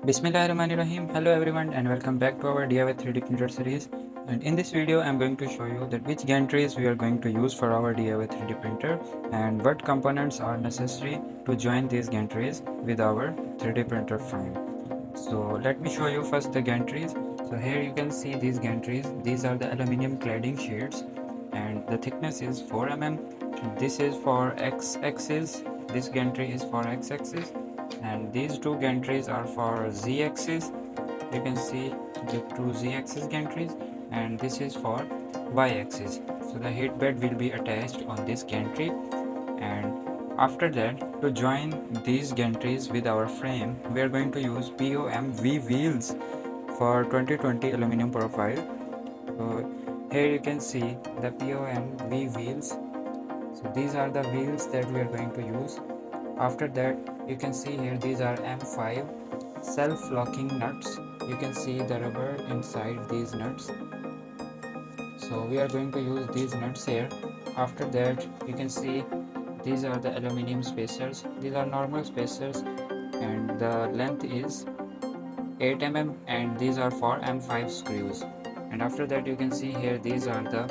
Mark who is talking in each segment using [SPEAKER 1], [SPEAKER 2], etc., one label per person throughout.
[SPEAKER 1] Bismillahirrahmanirrahim. Hello everyone and welcome back to our DIY 3D printer series. And in this video I'm going to show you that which gantries we are going to use for our DIY 3D printer and what components are necessary to join these gantries with our 3D printer frame. So let me show you first the gantries. So here you can see these gantries. These are the aluminum cladding sheets and the thickness is 4 mm. This is for x-axis. This gantry is for x-axis and these two gantries are for z-axis. You can see the two z-axis gantries and this is for y-axis. So the heat bed will be attached on this gantry, and after that, to join these gantries with our frame, we are going to use POMV wheels for 2020 aluminum profile. So here you can see the POMV wheels. So these are the wheels that we are going to use. After that, you can see here these are M5 self-locking nuts. You can see the rubber inside these nuts. So we are going to use these nuts here. After that, you can see these are the aluminum spacers. These are normal spacers and the length is 8 mm and these are for M5 screws. And after that you can see here these are the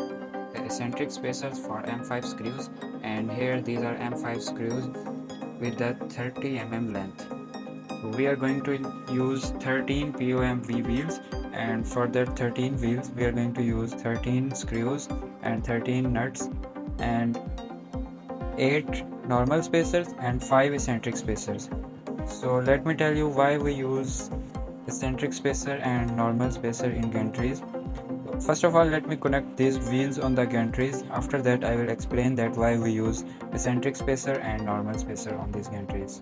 [SPEAKER 1] eccentric spacers for M5 screws, and here these are M5 screws with the 30 mm length. So we are going to use 13 POMV wheels, and for that 13 wheels we are going to use 13 screws and 13 nuts and 8 normal spacers and 5 eccentric spacers. So let me tell you why we use eccentric spacer and normal spacer in gantries. First of all, let me connect these wheels on the gantries. After that I will explain that why we use eccentric spacer and normal spacer on these gantries.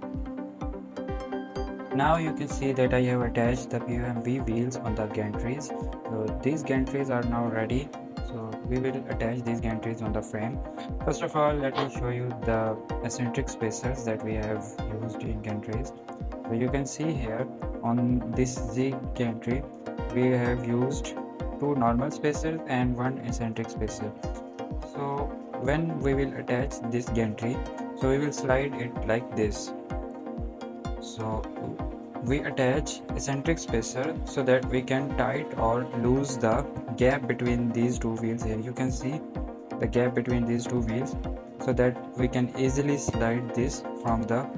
[SPEAKER 1] Now you can see that I have attached the POMV wheels on the gantries. So these gantries are now ready. So we will attach these gantries on the frame. First of all, let me show you the eccentric spacers that we have used in gantries. So you can see here on this Z gantry, we have used 2 normal spacers and 1 eccentric spacer. So when we will attach this gantry, so we will slide it like this. So we attach eccentric spacer so that we can tight or loose the gap between these two wheels. Here you can see the gap between these two wheels so that we can easily slide this from the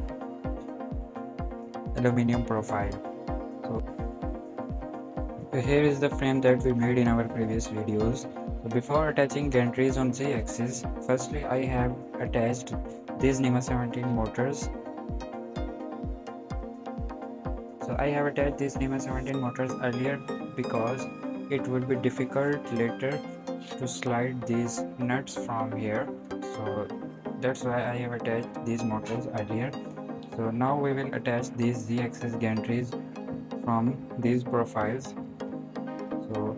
[SPEAKER 1] aluminum profile. So here is the frame that we made in our previous videos. So before attaching gantries on Z-axis, firstly I have attached these NEMA 17 motors. So I have attached these NEMA 17 motors earlier because it would be difficult later to slide these nuts from here. So that's why I have attached these motors earlier. So now we will attach these Z-axis gantries from these profiles. So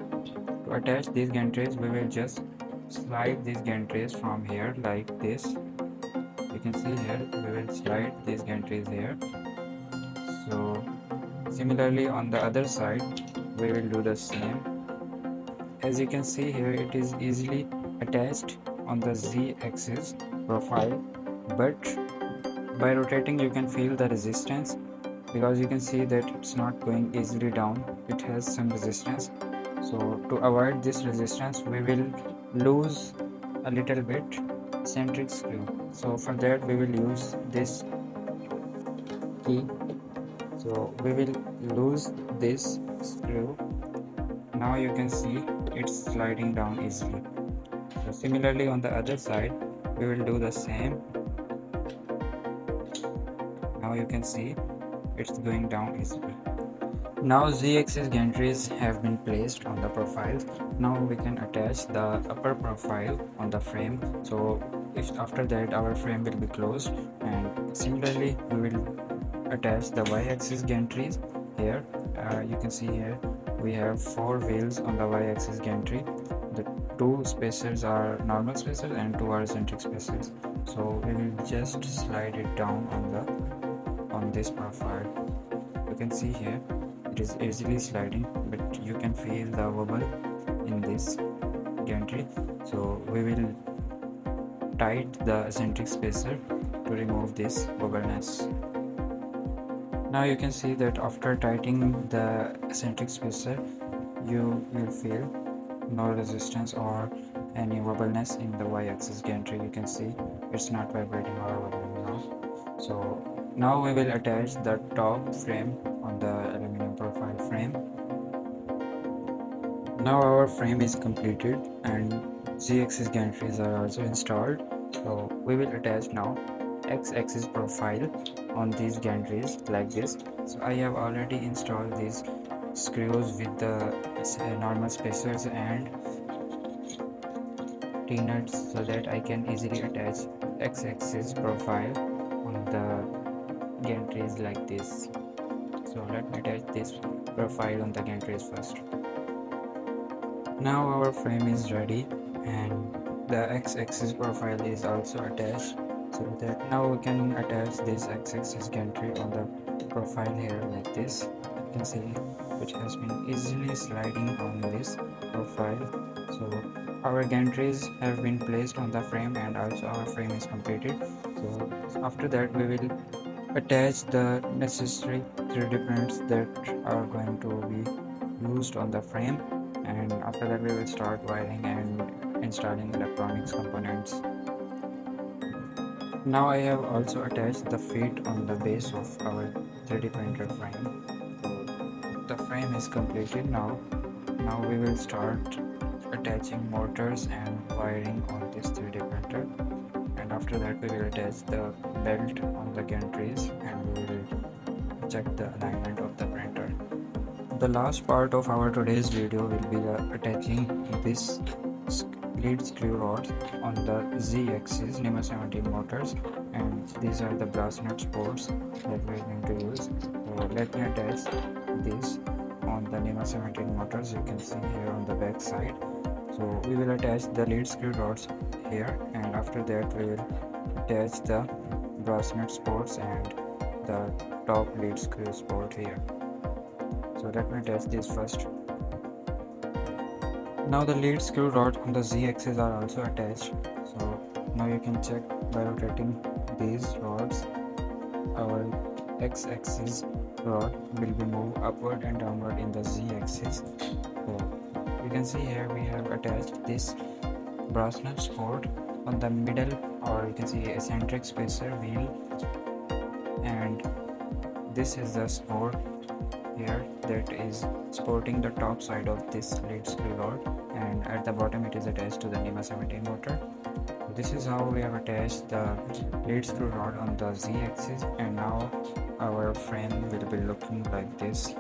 [SPEAKER 1] to attach these gantries, we will just slide these gantries from here like this. You can see here we will slide these gantries here. So similarly on the other side we will do the same. As you can see here, it is easily attached on the Z-axis profile, but by rotating you can feel the resistance, because you can see that it's not going easily down, it has some resistance. So to avoid this resistance we will lose a little bit eccentric screw. So for that we will use this key. So we will lose this screw. Now you can see it's sliding down easily. So similarly on the other side we will do the same. Now you can see it's going down easily. Now Z-axis gantries have been placed on the profiles. Now we can attach the upper profile on the frame. So if after that our frame will be closed, and similarly we will attach the Y-axis gantries here. You can see here we have 4 wheels on the Y-axis gantry. The 2 spacers are normal spacers and 2 are eccentric spacers. So we will just slide it down on this profile. You can see here it is easily sliding, but you can feel the wobble in this gantry. So we will tight the eccentric spacer to remove this wobbleness. Now you can see that after tightening the eccentric spacer, you will feel no resistance or any wobbleness in the y-axis gantry. You can see it's not vibrating or wobbling now. So now we will attach the top frame on the aluminum profile frame. Now our frame is completed and z-axis gantries are also installed. So we will attach now x-axis profile on these gantries like this. So I have already installed these screws with the normal spacers and T-nuts so that I can easily attach x-axis profile on the gantries like this. So let me attach this profile on the gantries first. Now our frame is ready and the x-axis profile is also attached, so that now we can attach this x-axis gantry on the profile here like this. You can see it has been easily sliding on this profile. So our gantries have been placed on the frame and also our frame is completed. So after that we will attach the necessary 3D prints that are going to be used on the frame, and after that we will start wiring and installing electronics components. Now I have also attached the feet on the base of our 3D printed frame. So the frame is completed now. Now we will start attaching motors and wiring on this 3D printer, and after that we will attach the belt on the gantries and we will check the alignment of the printer. The last part of our today's video will be attaching this lead screw rods on the Z-axis NEMA 17 motors, and these are the brass nut sports that we are going to use. So let me attach this on the NEMA 17 motors. You can see here on the back side. So we will attach the lead screw rods here, and after that we will attach the brass nut sports and the top lead screw sport here. So let me attach this first. Now the lead screw rods on the Z-axis are also attached. So now you can check by rotating these rods. Our X-axis rod will be moved upward and downward in the Z-axis. So you can see here we have attached this brass nut sport on the middle, or you can see eccentric spacer wheel, and this is the sport here that is supporting the top side of this lead screw rod, and at the bottom it is attached to the NEMA 17 motor. This is how we have attached the lead screw rod on the Z-axis, and now our frame will be looking like this.